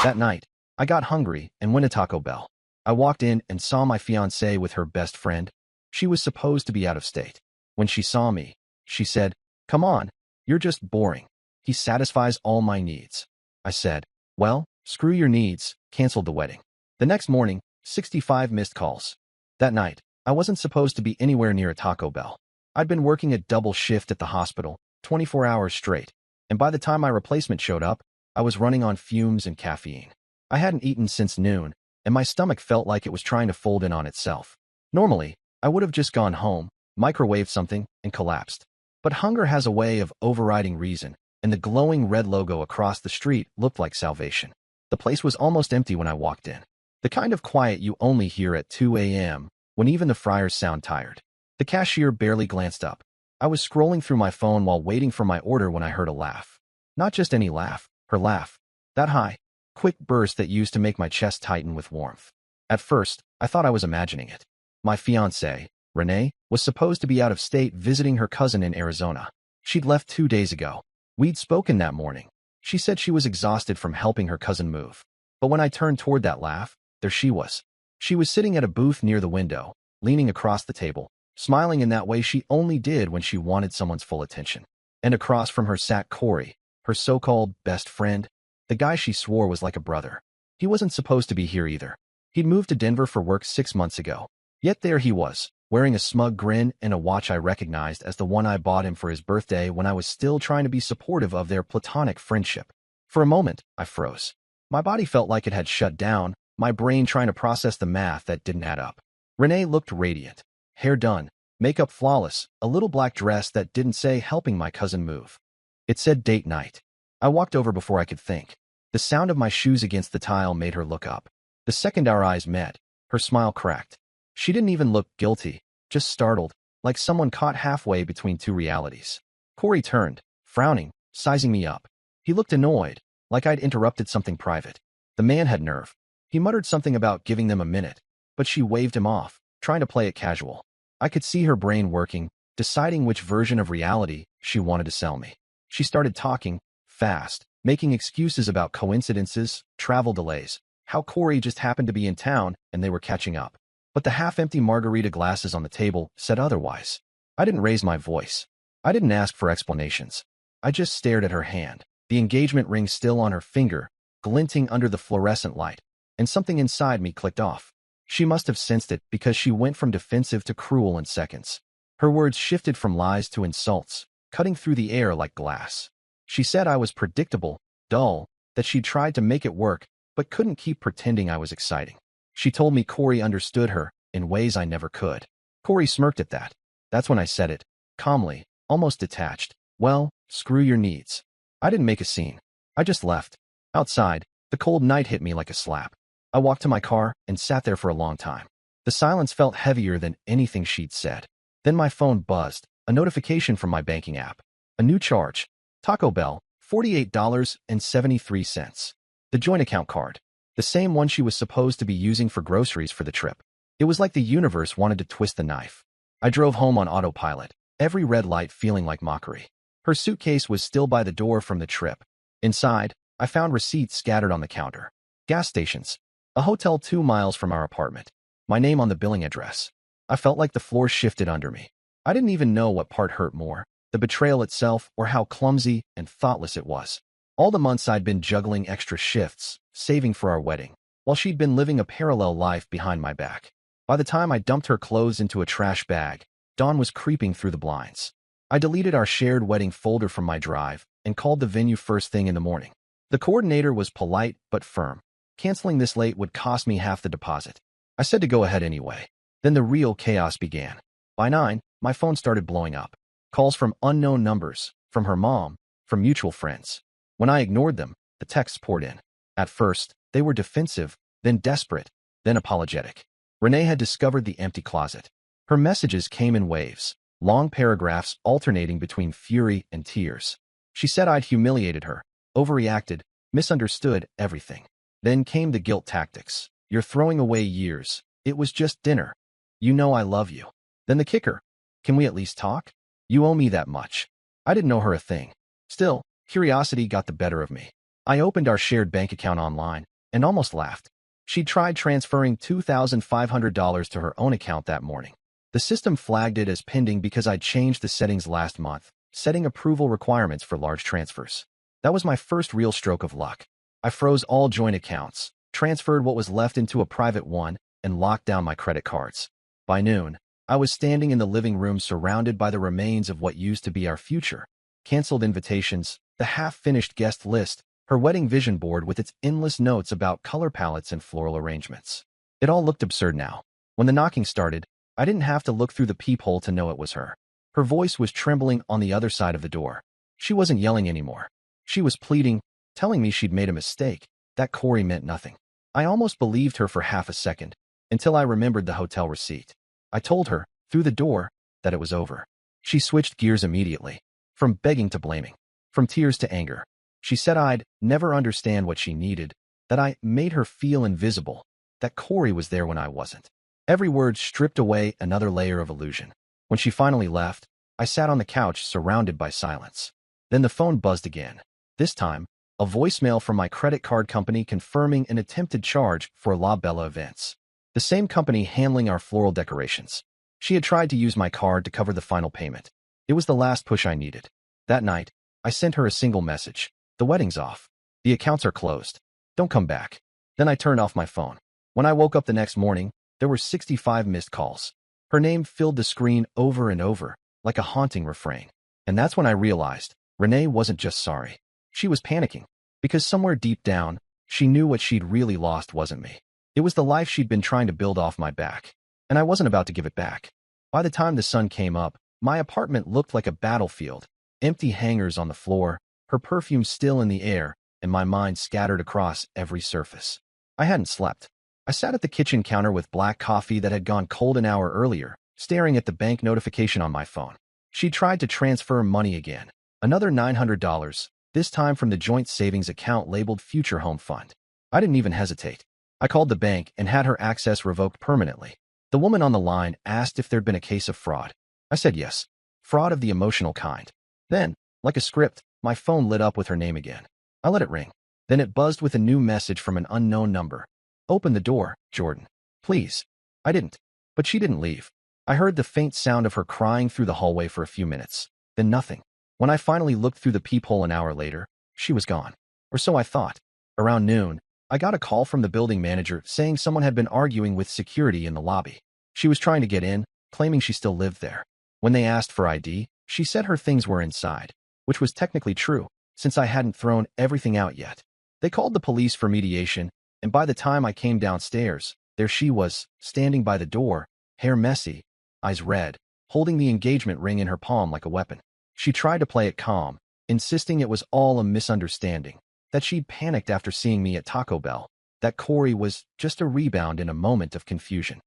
That night, I got hungry and went to Taco Bell. I walked in and saw my fiancée with her best friend. She was supposed to be out of state. When she saw me, she said, "Come on, you're just boring. He satisfies all my needs." I said, "Well, screw your needs," canceled the wedding. The next morning, 65 missed calls. That night, I wasn't supposed to be anywhere near a Taco Bell. I'd been working a double shift at the hospital, 24 hours straight, and by the time my replacement showed up, I was running on fumes and caffeine. I hadn't eaten since noon, and my stomach felt like it was trying to fold in on itself. Normally, I would have just gone home, microwaved something, and collapsed. But hunger has a way of overriding reason, and the glowing red logo across the street looked like salvation. The place was almost empty when I walked in. The kind of quiet you only hear at 2 a.m. when even the fryers sound tired. The cashier barely glanced up. I was scrolling through my phone while waiting for my order when I heard a laugh. Not just any laugh, her laugh. That high, quick burst that used to make my chest tighten with warmth. At first, I thought I was imagining it. My fiancée, Renee, was supposed to be out of state visiting her cousin in Arizona. She'd left 2 days ago. We'd spoken that morning. She said she was exhausted from helping her cousin move. But when I turned toward that laugh, there she was. She was sitting at a booth near the window, leaning across the table, smiling in that way she only did when she wanted someone's full attention. And across from her sat Qley, her so-called best friend, the guy she swore was like a brother. He wasn't supposed to be here either. He'd moved to Denver for work 6 months ago. Yet there he was, wearing a smug grin and a watch I recognized as the one I bought him for his birthday when I was still trying to be supportive of their platonic friendship. For a moment, I froze. My body felt like it had shut down, my brain trying to process the math that didn't add up. Renee looked radiant. Hair done, makeup flawless, a little black dress that didn't say helping my cousin move. It said date night. I walked over before I could think. The sound of my shoes against the tile made her look up. The second our eyes met, her smile cracked. She didn't even look guilty, just startled, like someone caught halfway between two realities. Qley turned, frowning, sizing me up. He looked annoyed, like I'd interrupted something private. The man had nerve. He muttered something about giving them a minute, but she waved him off, trying to play it casual. I could see her brain working, deciding which version of reality she wanted to sell me. She started talking, fast, making excuses about coincidences, travel delays, how Qley just happened to be in town and they were catching up. But the half-empty margarita glasses on the table said otherwise. I didn't raise my voice. I didn't ask for explanations. I just stared at her hand, the engagement ring still on her finger, glinting under the fluorescent light, and something inside me clicked off. She must have sensed it because she went from defensive to cruel in seconds. Her words shifted from lies to insults, cutting through the air like glass. She said I was predictable, dull, that she'd tried to make it work, but couldn't keep pretending I was exciting. She told me Qley understood her in ways I never could. Qley smirked at that. That's when I said it, calmly, almost detached. Well, screw your needs. I didn't make a scene. I just left. Outside, the cold night hit me like a slap. I walked to my car and sat there for a long time. The silence felt heavier than anything she'd said. Then my phone buzzed, a notification from my banking app. A new charge. Taco Bell, $48.73. The joint account card. The same one she was supposed to be using for groceries for the trip. It was like the universe wanted to twist the knife. I drove home on autopilot, every red light feeling like mockery. Her suitcase was still by the door from the trip. Inside, I found receipts scattered on the counter. Gas stations. A hotel 2 miles from our apartment. My name on the billing address. I felt like the floor shifted under me. I didn't even know what part hurt more, the betrayal itself or how clumsy and thoughtless it was. All the months I'd been juggling extra shifts, saving for our wedding, while she'd been living a parallel life behind my back. By the time I dumped her clothes into a trash bag, dawn was creeping through the blinds. I deleted our shared wedding folder from my drive and called the venue first thing in the morning. The coordinator was polite but firm. Canceling this late would cost me half the deposit. I said to go ahead anyway. Then the real chaos began. By 9, my phone started blowing up. Calls from unknown numbers, from her mom, from mutual friends. When I ignored them, the texts poured in. At first, they were defensive, then desperate, then apologetic. Renee had discovered the empty closet. Her messages came in waves, long paragraphs alternating between fury and tears. She said I'd humiliated her, overreacted, misunderstood everything. Then came the guilt tactics. You're throwing away years. It was just dinner. You know I love you. Then the kicker. Can we at least talk? You owe me that much. I didn't know her a thing. Still, curiosity got the better of me. I opened our shared bank account online, and almost laughed. She'd tried transferring $2,500 to her own account that morning. The system flagged it as pending because I'd changed the settings last month, setting approval requirements for large transfers. That was my first real stroke of luck. I froze all joint accounts, transferred what was left into a private one, and locked down my credit cards. By noon, I was standing in the living room surrounded by the remains of what used to be our future. Canceled invitations, the half-finished guest list, her wedding vision board with its endless notes about color palettes and floral arrangements. It all looked absurd now. When the knocking started, I didn't have to look through the peephole to know it was her. Her voice was trembling on the other side of the door. She wasn't yelling anymore. She was pleading, telling me she'd made a mistake, that Qley meant nothing. I almost believed her for half a second, until I remembered the hotel receipt. I told her, through the door, that it was over. She switched gears immediately, from begging to blaming, from tears to anger. She said I'd never understand what she needed, that I made her feel invisible, that Qley was there when I wasn't. Every word stripped away another layer of illusion. When she finally left, I sat on the couch surrounded by silence. Then the phone buzzed again. This time, a voicemail from my credit card company confirming an attempted charge for La Bella events. The same company handling our floral decorations. She had tried to use my card to cover the final payment. It was the last push I needed. That night, I sent her a single message. The wedding's off. The accounts are closed. Don't come back. Then I turned off my phone. When I woke up the next morning, there were 65 missed calls. Her name filled the screen over and over, like a haunting refrain. And that's when I realized, Renee wasn't just sorry. She was panicking, because somewhere deep down, she knew what she'd really lost wasn't me. It was the life she'd been trying to build off my back, and I wasn't about to give it back. By the time the sun came up, my apartment looked like a battlefield, empty hangers on the floor, her perfume still in the air, and my mind scattered across every surface. I hadn't slept. I sat at the kitchen counter with black coffee that had gone cold an hour earlier, staring at the bank notification on my phone. She tried to transfer money again. Another $900, this time from the joint savings account labeled Future Home Fund. I didn't even hesitate. I called the bank and had her access revoked permanently. The woman on the line asked if there'd been a case of fraud. I said yes. Fraud of the emotional kind. Then, like a script, my phone lit up with her name again. I let it ring. Then it buzzed with a new message from an unknown number. Open the door, Jordan. Please. I didn't. But she didn't leave. I heard the faint sound of her crying through the hallway for a few minutes. Then nothing. When I finally looked through the peephole an hour later, she was gone. Or so I thought. Around noon, I got a call from the building manager saying someone had been arguing with security in the lobby. She was trying to get in, claiming she still lived there. When they asked for ID, she said her things were inside, which was technically true, since I hadn't thrown everything out yet. They called the police for mediation, and by the time I came downstairs, there she was, standing by the door, hair messy, eyes red, holding the engagement ring in her palm like a weapon. She tried to play it calm, insisting it was all a misunderstanding, that she'd panicked after seeing me at Taco Bell, that Qley was just a rebound in a moment of confusion.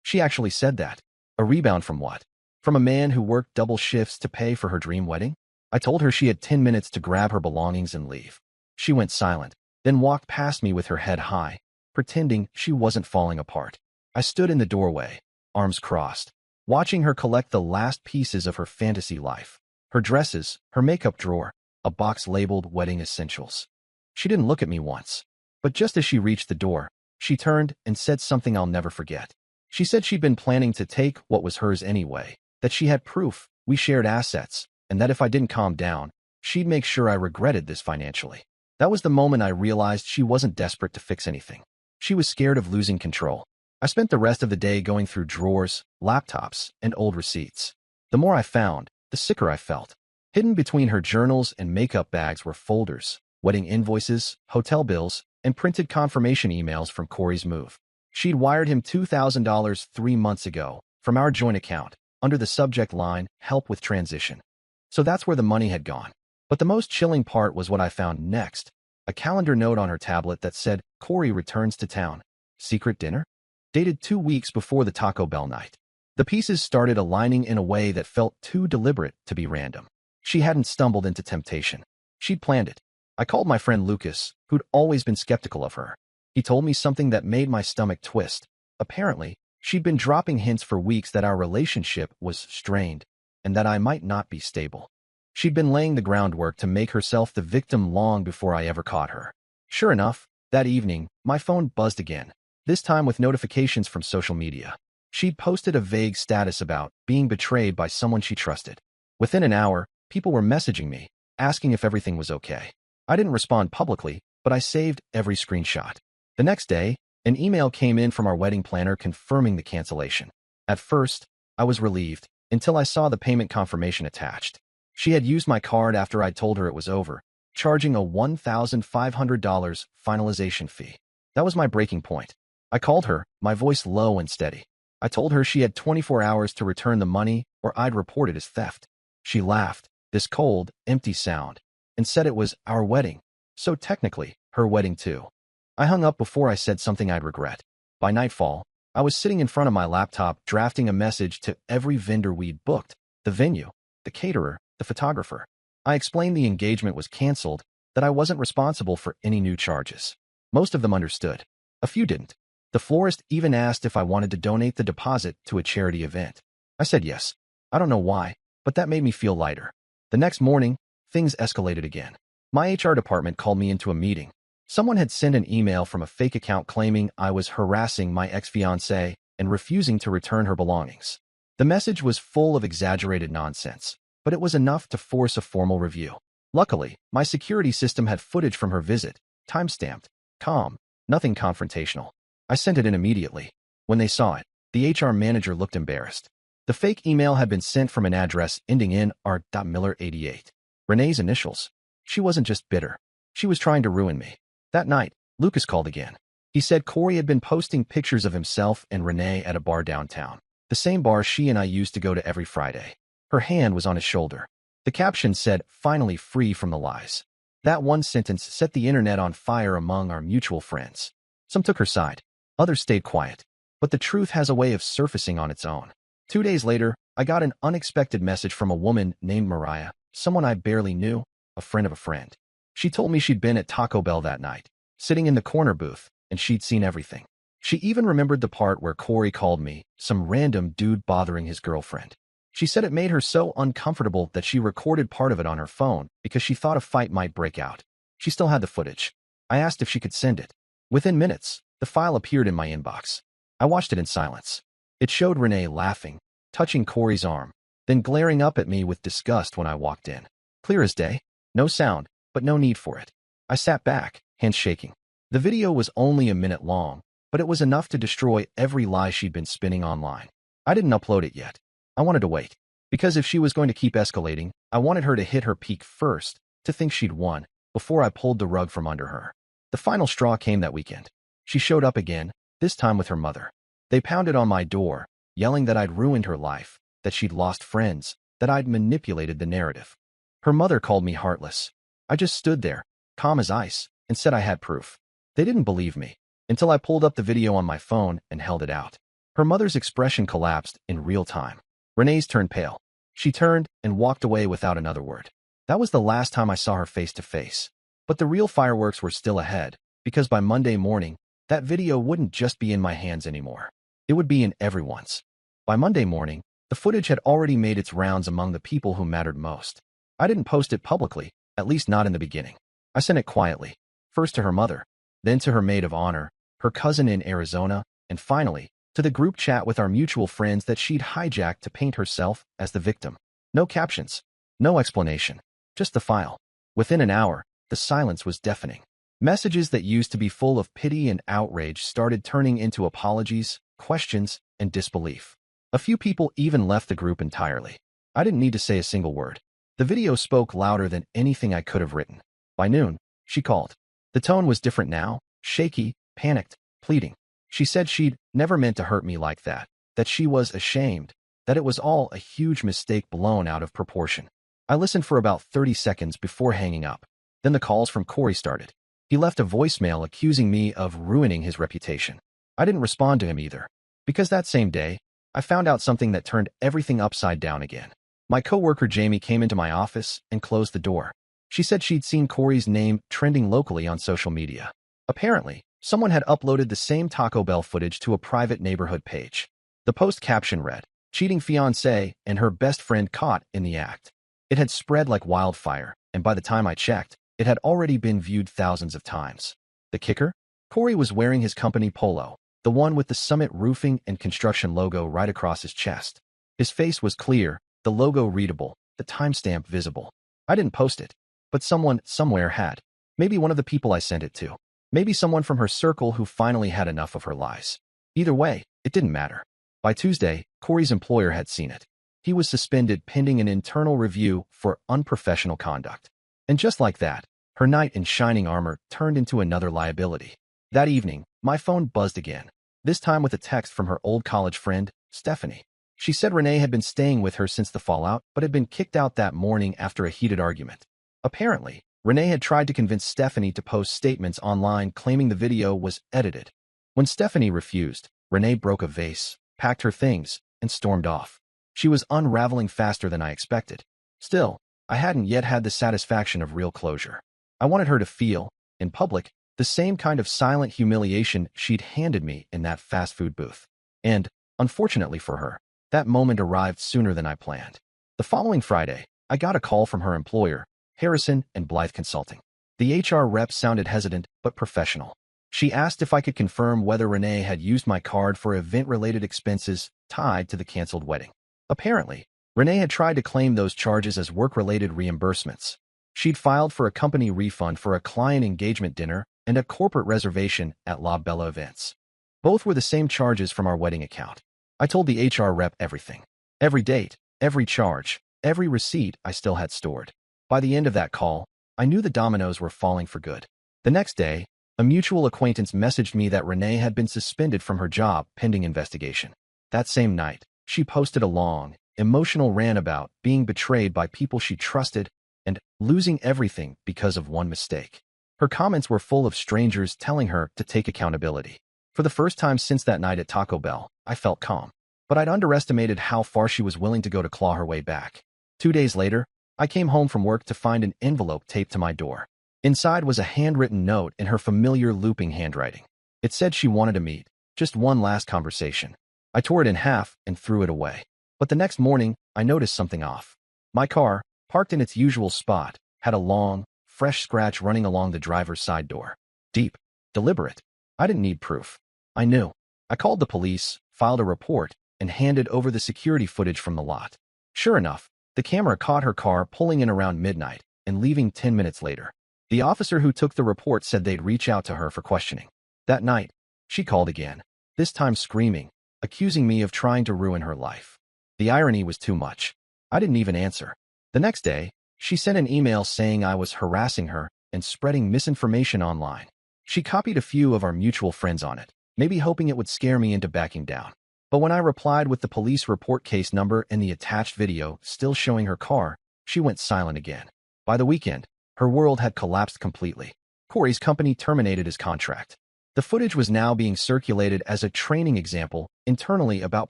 She actually said that. A rebound from what? From a man who worked double shifts to pay for her dream wedding? I told her she had 10 minutes to grab her belongings and leave. She went silent, then walked past me with her head high, pretending she wasn't falling apart. I stood in the doorway, arms crossed, watching her collect the last pieces of her fantasy life. Her dresses, her makeup drawer, a box labeled Wedding Essentials. She didn't look at me once, but just as she reached the door, she turned and said something I'll never forget. She said she'd been planning to take what was hers anyway, that she had proof, we shared assets, and that if I didn't calm down, she'd make sure I regretted this financially. That was the moment I realized she wasn't desperate to fix anything. She was scared of losing control. I spent the rest of the day going through drawers, laptops, and old receipts. The more I found, the sicker I felt. Hidden between her journals and makeup bags were folders, wedding invoices, hotel bills, and printed confirmation emails from Qley's move. She'd wired him $2,000 3 months ago from our joint account, under the subject line, Help with Transition. So that's where the money had gone. But the most chilling part was what I found next. A calendar note on her tablet that said, Qley returns to town. Secret dinner? Dated 2 weeks before the Taco Bell night. The pieces started aligning in a way that felt too deliberate to be random. She hadn't stumbled into temptation. She'd planned it. I called my friend Lucas, who'd always been skeptical of her. He told me something that made my stomach twist. Apparently, she'd been dropping hints for weeks that our relationship was strained, and that I might not be stable. She'd been laying the groundwork to make herself the victim long before I ever caught her. Sure enough, That evening, my phone buzzed again, this time with notifications from social media. She'd posted a vague status about being betrayed by someone she trusted. Within an hour, people were messaging me, asking if everything was okay. I didn't respond publicly, but I saved every screenshot. The next day, an email came in from our wedding planner confirming the cancellation. At first, I was relieved, until I saw the payment confirmation attached. She had used my card after I told her it was over, charging a $1,500 finalization fee. That was my breaking point. I called her, my voice low and steady. I told her she had 24 hours to return the money or I'd report it as theft. She laughed, this cold, empty sound, and said it was our wedding, so technically, her wedding too. I hung up before I said something I'd regret. By nightfall, I was sitting in front of my laptop drafting a message to every vendor we'd booked, the venue, the caterer, the photographer. I explained the engagement was canceled, that I wasn't responsible for any new charges. Most of them understood. A few didn't. The florist even asked if I wanted to donate the deposit to a charity event. I said yes. I don't know why, but that made me feel lighter. The next morning, things escalated again. My HR department called me into a meeting. Someone had sent an email from a fake account claiming I was harassing my ex-fiancée and refusing to return her belongings. The message was full of exaggerated nonsense, but it was enough to force a formal review. Luckily, my security system had footage from her visit, time-stamped, calm, nothing confrontational. I sent it in immediately. When they saw it, the HR manager looked embarrassed. The fake email had been sent from an address ending in R.Miller88. Renee's initials. She wasn't just bitter. She was trying to ruin me. That night, Lucas called again. He said Qley had been posting pictures of himself and Renee at a bar downtown, the same bar she and I used to go to every Friday. Her hand was on his shoulder. The caption said, "Finally free from the lies." That one sentence set the internet on fire among our mutual friends. Some took her side. Others stayed quiet. But the truth has a way of surfacing on its own. 2 days later, I got an unexpected message from a woman named Mariah, someone I barely knew, a friend of a friend. She told me she'd been at Taco Bell that night, sitting in the corner booth, and she'd seen everything. She even remembered the part where Qley called me, some random dude bothering his girlfriend. She said it made her so uncomfortable that she recorded part of it on her phone because she thought a fight might break out. She still had the footage. I asked if she could send it. Within minutes, the file appeared in my inbox. I watched it in silence. It showed Renee laughing, touching Qley's arm, then glaring up at me with disgust when I walked in. Clear as day. No sound, but no need for it. I sat back, hands shaking. The video was only a minute long, but it was enough to destroy every lie she'd been spinning online. I didn't upload it yet. I wanted to wait. Because if she was going to keep escalating, I wanted her to hit her peak first, to think she'd won, before I pulled the rug from under her. The final straw came that weekend. She showed up again, this time with her mother. They pounded on my door, yelling that I'd ruined her life, that she'd lost friends, that I'd manipulated the narrative. Her mother called me heartless. I just stood there, calm as ice, and said I had proof. They didn't believe me, until I pulled up the video on my phone and held it out. Her mother's expression collapsed in real time. Renee's turned pale. She turned and walked away without another word. That was the last time I saw her face to face. But the real fireworks were still ahead, because by Monday morning, that video wouldn't just be in my hands anymore. It would be in everyone's. By Monday morning, the footage had already made its rounds among the people who mattered most. I didn't post it publicly, at least not in the beginning. I sent it quietly, first to her mother, then to her maid of honor, her cousin in Arizona, and finally, to the group chat with our mutual friends that she'd hijacked to paint herself as the victim. No captions, no explanation, just the file. Within an hour, the silence was deafening. Messages that used to be full of pity and outrage started turning into apologies, questions, and disbelief. A few people even left the group entirely. I didn't need to say a single word. The video spoke louder than anything I could have written. By noon, she called. The tone was different now, shaky, panicked, pleading. She said she'd never meant to hurt me like that she was ashamed, that it was all a huge mistake blown out of proportion. I listened for about 30 seconds before hanging up. Then the calls from Qley started. He left a voicemail accusing me of ruining his reputation. I didn't respond to him either, because that same day, I found out something that turned everything upside down again. My coworker Jamie came into my office and closed the door. She said she'd seen Qley's name trending locally on social media. Apparently, someone had uploaded the same Taco Bell footage to a private neighborhood page. The post caption read, "Cheating fiancé and her best friend caught in the act." It had spread like wildfire, and by the time I checked, it had already been viewed thousands of times. The kicker? Qley was wearing his company polo, the one with the Summit Roofing and Construction logo right across his chest. His face was clear, the logo readable, the timestamp visible. I didn't post it, but someone somewhere had. Maybe one of the people I sent it to. Maybe someone from her circle who finally had enough of her lies. Either way, it didn't matter. By Tuesday, Qley's employer had seen it. He was suspended pending an internal review for unprofessional conduct. And just like that, her knight in shining armor turned into another liability. That evening, my phone buzzed again, this time with a text from her old college friend, Stephanie. She said Renee had been staying with her since the fallout, but had been kicked out that morning after a heated argument. Apparently, Renee had tried to convince Stephanie to post statements online claiming the video was edited. When Stephanie refused, Renee broke a vase, packed her things, and stormed off. She was unraveling faster than I expected. Still, I hadn't yet had the satisfaction of real closure. I wanted her to feel, in public, the same kind of silent humiliation she'd handed me in that fast food booth. And, unfortunately for her, that moment arrived sooner than I planned. The following Friday, I got a call from her employer, Harrison and Blythe Consulting. The HR rep sounded hesitant but professional. She asked if I could confirm whether Renee had used my card for event-related expenses tied to the canceled wedding. Apparently, Renee had tried to claim those charges as work-related reimbursements. She'd filed for a company refund for a client engagement dinner and a corporate reservation at La Bella Events. Both were the same charges from our wedding account. I told the HR rep everything. Every date, every charge, every receipt I still had stored. By the end of that call, I knew the dominoes were falling for good. The next day, a mutual acquaintance messaged me that Renee had been suspended from her job pending investigation. That same night, she posted a long, emotional rant about being betrayed by people she trusted and losing everything because of one mistake. Her comments were full of strangers telling her to take accountability. For the first time since that night at Taco Bell, I felt calm. But I'd underestimated how far she was willing to go to claw her way back. 2 days later, I came home from work to find an envelope taped to my door. Inside was a handwritten note in her familiar looping handwriting. It said she wanted to meet, just one last conversation. I tore it in half and threw it away. But the next morning, I noticed something off. My car, parked in its usual spot, had a long, fresh scratch running along the driver's side door. Deep, deliberate. I didn't need proof. I knew. I called the police, filed a report, and handed over the security footage from the lot. Sure enough, the camera caught her car pulling in around midnight and leaving 10 minutes later. The officer who took the report said they'd reach out to her for questioning. That night, she called again, this time screaming, accusing me of trying to ruin her life. The irony was too much. I didn't even answer. The next day, she sent an email saying I was harassing her and spreading misinformation online. She copied a few of our mutual friends on it, maybe hoping it would scare me into backing down. But when I replied with the police report case number and the attached video still showing her car, she went silent again. By the weekend, her world had collapsed completely. Qley's company terminated his contract. The footage was now being circulated as a training example internally about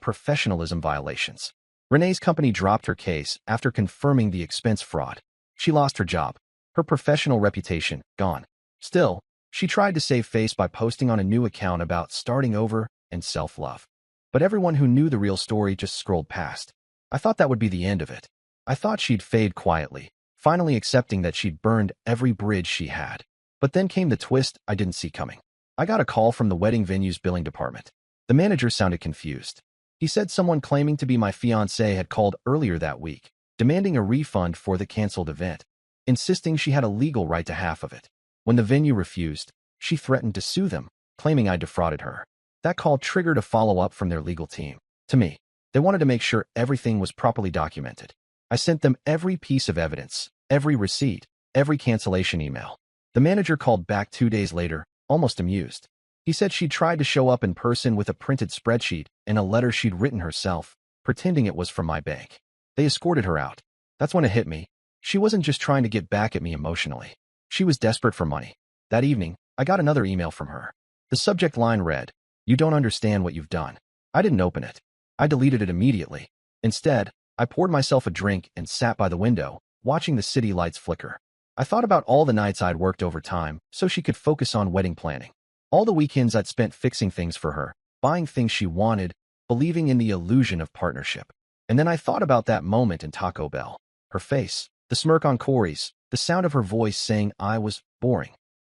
professionalism violations. Renee's company dropped her case after confirming the expense fraud. She lost her job. Her professional reputation, gone. Still, she tried to save face by posting on a new account about starting over and self-love. But everyone who knew the real story just scrolled past. I thought that would be the end of it. I thought she'd fade quietly, finally accepting that she'd burned every bridge she had. But then came the twist I didn't see coming. I got a call from the wedding venue's billing department. The manager sounded confused. He said someone claiming to be my fiancée had called earlier that week, demanding a refund for the canceled event, insisting she had a legal right to half of it. When the venue refused, she threatened to sue them, claiming I defrauded her. That call triggered a follow-up from their legal team. To me, they wanted to make sure everything was properly documented. I sent them every piece of evidence, every receipt, every cancellation email. The manager called back 2 days later, almost amused. He said she'd tried to show up in person with a printed spreadsheet and a letter she'd written herself, pretending it was from my bank. They escorted her out. That's when it hit me. She wasn't just trying to get back at me emotionally. She was desperate for money. That evening, I got another email from her. The subject line read, "You don't understand what you've done." I didn't open it. I deleted it immediately. Instead, I poured myself a drink and sat by the window, watching the city lights flicker. I thought about all the nights I'd worked overtime so she could focus on wedding planning. All the weekends I'd spent fixing things for her, buying things she wanted, believing in the illusion of partnership. And then I thought about that moment in Taco Bell. Her face, the smirk on Qley's, the sound of her voice saying I was boring.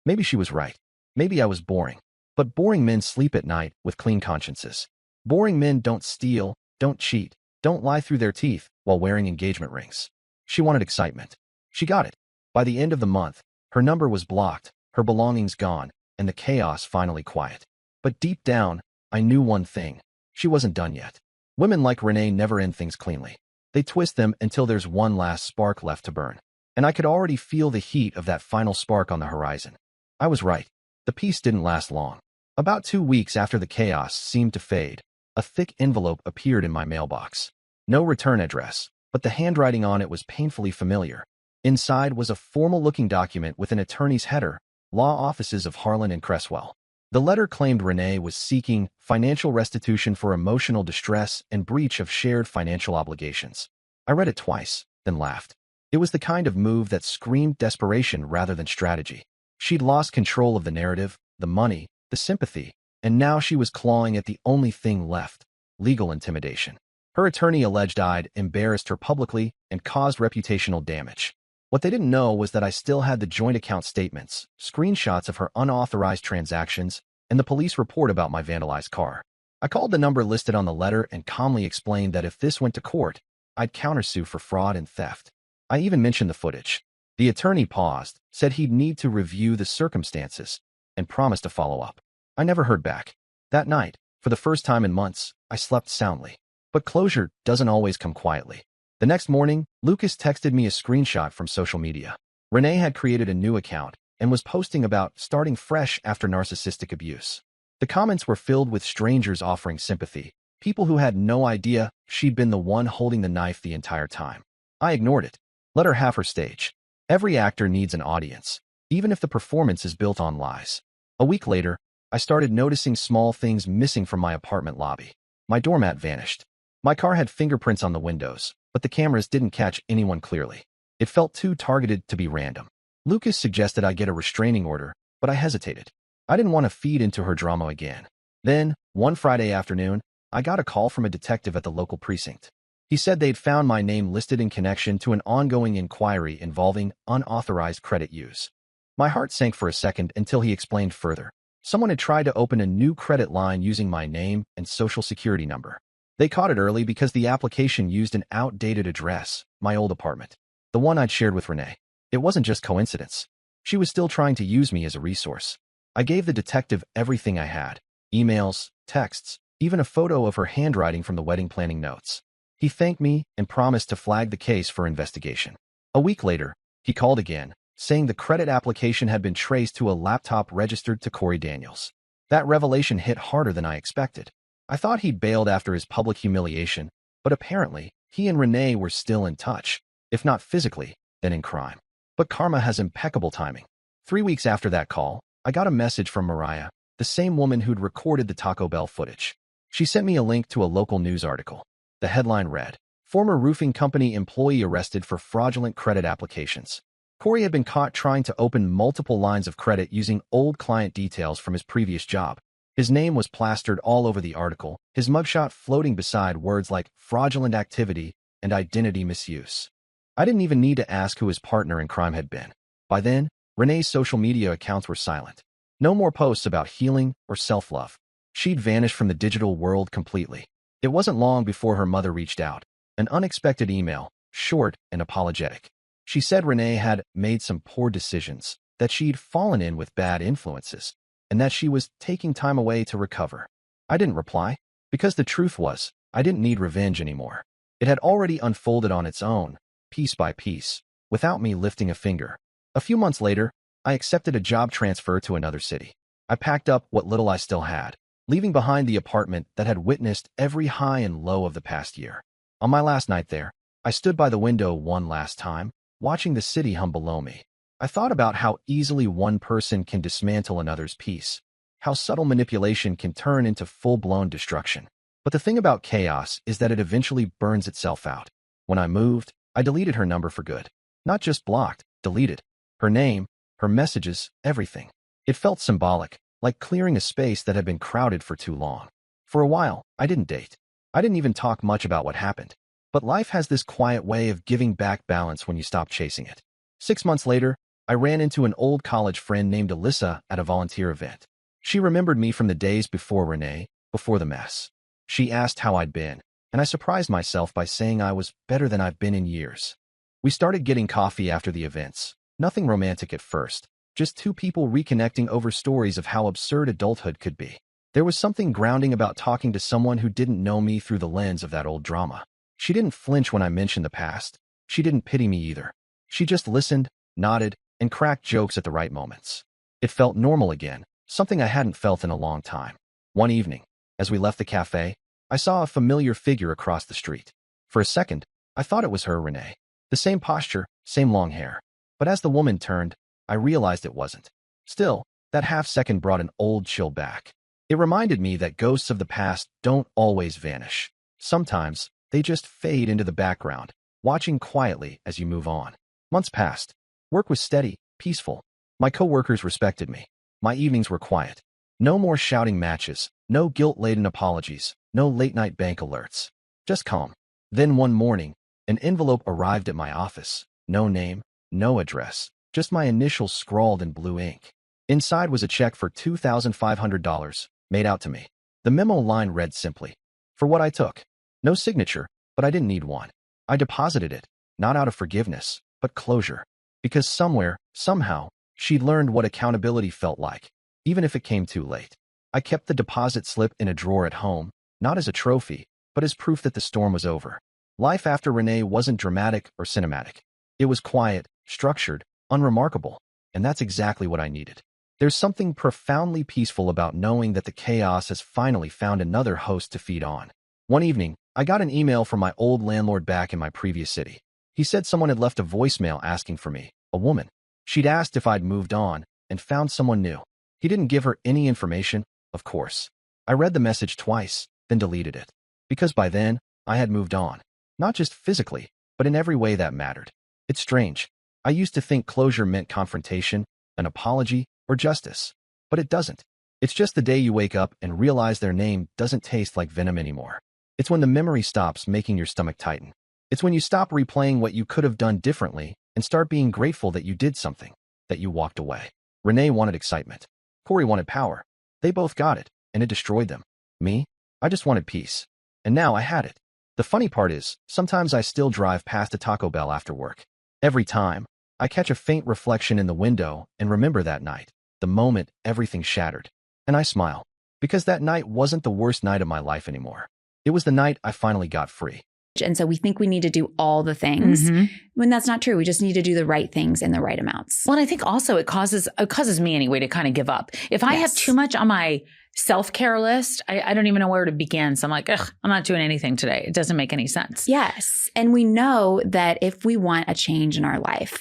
Maybe she was right. Maybe I was boring. But boring men sleep at night with clean consciences. Boring men don't steal, don't cheat, don't lie through their teeth while wearing engagement rings. She wanted excitement. She got it. By the end of the month, her number was blocked, her belongings gone, and the chaos finally quiet. But deep down, I knew one thing. She wasn't done yet. Women like Renee never end things cleanly. They twist them until there's one last spark left to burn. And I could already feel the heat of that final spark on the horizon. I was right. The peace didn't last long. About 2 weeks after the chaos seemed to fade, a thick envelope appeared in my mailbox. No return address, but the handwriting on it was painfully familiar. Inside was a formal-looking document with an attorney's header, Law Offices of Harlan and Cresswell. The letter claimed Renee was seeking financial restitution for emotional distress and breach of shared financial obligations. I read it twice, then laughed. It was the kind of move that screamed desperation rather than strategy. She'd lost control of the narrative, the money, the sympathy, and now she was clawing at the only thing left: legal intimidation. Her attorney alleged I'd embarrassed her publicly and caused reputational damage. What they didn't know was that I still had the joint account statements, screenshots of her unauthorized transactions, and the police report about my vandalized car. I called the number listed on the letter and calmly explained that if this went to court, I'd countersue for fraud and theft. I even mentioned the footage. The attorney paused, said he'd need to review the circumstances, and promised to follow up. I never heard back. That night, for the first time in months, I slept soundly. But closure doesn't always come quietly. The next morning, Lucas texted me a screenshot from social media. Renee had created a new account and was posting about starting fresh after narcissistic abuse. The comments were filled with strangers offering sympathy, people who had no idea she'd been the one holding the knife the entire time. I ignored it. Let her have her stage. Every actor needs an audience, even if the performance is built on lies. A week later, I started noticing small things missing from my apartment lobby. My doormat vanished. My car had fingerprints on the windows, but the cameras didn't catch anyone clearly. It felt too targeted to be random. Lucas suggested I get a restraining order, but I hesitated. I didn't want to feed into her drama again. Then, one Friday afternoon, I got a call from a detective at the local precinct. He said they'd found my name listed in connection to an ongoing inquiry involving unauthorized credit use. My heart sank for a second until he explained further. Someone had tried to open a new credit line using my name and social security number. They caught it early because the application used an outdated address, my old apartment, the one I'd shared with Renee. It wasn't just coincidence. She was still trying to use me as a resource. I gave the detective everything I had: emails, texts, even a photo of her handwriting from the wedding planning notes. He thanked me and promised to flag the case for investigation. A week later, he called again, saying the credit application had been traced to a laptop registered to Corey Daniels. That revelation hit harder than I expected. I thought he'd bailed after his public humiliation, but apparently, he and Renee were still in touch, if not physically, then in crime. But karma has impeccable timing. 3 weeks after that call, I got a message from Mariah, the same woman who'd recorded the Taco Bell footage. She sent me a link to a local news article. The headline read, "Former roofing company employee arrested for fraudulent credit applications." Corey had been caught trying to open multiple lines of credit using old client details from his previous job. His name was plastered all over the article, his mugshot floating beside words like fraudulent activity and identity misuse. I didn't even need to ask who his partner in crime had been. By then, Renee's social media accounts were silent. No more posts about healing or self-love. She'd vanished from the digital world completely. It wasn't long before her mother reached out. An unexpected email, short and apologetic. She said Renee had made some poor decisions, that she'd fallen in with bad influences, and that she was taking time away to recover. I didn't reply, because the truth was, I didn't need revenge anymore. It had already unfolded on its own, piece by piece, without me lifting a finger. A few months later, I accepted a job transfer to another city. I packed up what little I still had, leaving behind the apartment that had witnessed every high and low of the past year. On my last night there, I stood by the window one last time, watching the city hum below me. I thought about how easily one person can dismantle another's peace, how subtle manipulation can turn into full-blown destruction. But the thing about chaos is that it eventually burns itself out. When I moved, I deleted her number for good. Not just blocked, deleted. Her name, her messages, everything. It felt symbolic, like clearing a space that had been crowded for too long. For a while, I didn't date. I didn't even talk much about what happened. But life has this quiet way of giving back balance when you stop chasing it. 6 months later, I ran into an old college friend named Alyssa at a volunteer event. She remembered me from the days before Renee, before the mess. She asked how I'd been, and I surprised myself by saying I was better than I've been in years. We started getting coffee after the events. Nothing romantic at first, just two people reconnecting over stories of how absurd adulthood could be. There was something grounding about talking to someone who didn't know me through the lens of that old drama. She didn't flinch when I mentioned the past. She didn't pity me either. She just listened, nodded, and cracked jokes at the right moments. It felt normal again, something I hadn't felt in a long time. One evening, as we left the cafe, I saw a familiar figure across the street. For a second, I thought it was her, Renee. The same posture, same long hair. But as the woman turned, I realized it wasn't. Still, that half-second brought an old chill back. It reminded me that ghosts of the past don't always vanish. Sometimes, they just fade into the background, watching quietly as you move on. Months passed. Work was steady, peaceful. My coworkers respected me. My evenings were quiet. No more shouting matches, no guilt-laden apologies, no late-night bank alerts. Just calm. Then one morning, an envelope arrived at my office. No name, no address, just my initials scrawled in blue ink. Inside was a check for $2,500, made out to me. The memo line read simply, "For what I took." No signature, but I didn't need one. I deposited it, not out of forgiveness, but closure. Because somewhere, somehow, she'd learned what accountability felt like, even if it came too late. I kept the deposit slip in a drawer at home, not as a trophy, but as proof that the storm was over. Life after Renee wasn't dramatic or cinematic. It was quiet, structured, unremarkable, and that's exactly what I needed. There's something profoundly peaceful about knowing that the chaos has finally found another host to feed on. One evening, I got an email from my old landlord back in my previous city. He said someone had left a voicemail asking for me, a woman. She'd asked if I'd moved on and found someone new. He didn't give her any information, of course. I read the message twice, then deleted it. Because by then, I had moved on. Not just physically, but in every way that mattered. It's strange. I used to think closure meant confrontation, an apology, or justice. But it doesn't. It's just the day you wake up and realize their name doesn't taste like venom anymore. It's when the memory stops making your stomach tighten. It's when you stop replaying what you could have done differently and start being grateful that you did something, that you walked away. Renee wanted excitement. Corey wanted power. They both got it, and it destroyed them. Me? I just wanted peace. And now I had it. The funny part is, sometimes I still drive past a Taco Bell after work. Every time, I catch a faint reflection in the window and remember that night, the moment everything shattered. And I smile, because that night wasn't the worst night of my life anymore. It was the night I finally got free. And so we think we need to do all the things when that's not true. We just need to do the right things in the right amounts. Well, and I think also it causes me anyway to kind of give up. If I have too much on my self-care list, I don't even know where to begin. So I'm like, ugh, I'm not doing anything today. It doesn't make any sense. Yes. And we know that if we want a change in our life,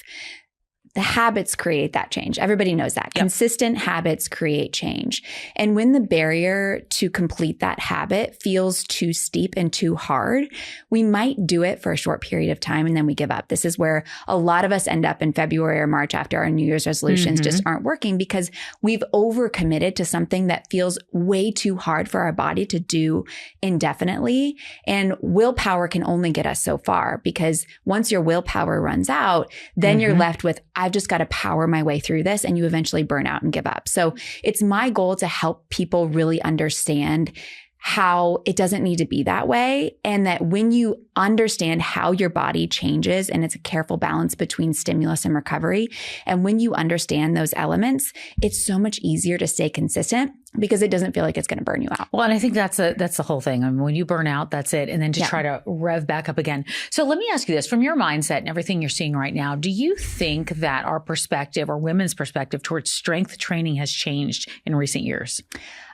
the habits create that change. Everybody knows that. Yep. Consistent habits create change. And when the barrier to complete that habit feels too steep and too hard, we might do it for a short period of time and then we give up. This is where a lot of us end up in February or March after our New Year's resolutions just aren't working because we've overcommitted to something that feels way too hard for our body to do indefinitely. And willpower can only get us so far because once your willpower runs out, then you're left with, I've just got to power my way through this, and you eventually burn out and give up. So it's my goal to help people really understand how it doesn't need to be that way. And that when you understand how your body changes, and it's a careful balance between stimulus and recovery. And when you understand those elements, it's so much easier to stay consistent because it doesn't feel like it's going to burn you out. Well, and I think that's the whole thing. I mean, when you burn out, that's it. And then to try to rev back up again. So let me ask you this, from your mindset and everything you're seeing right now, do you think that our perspective or women's perspective towards strength training has changed in recent years?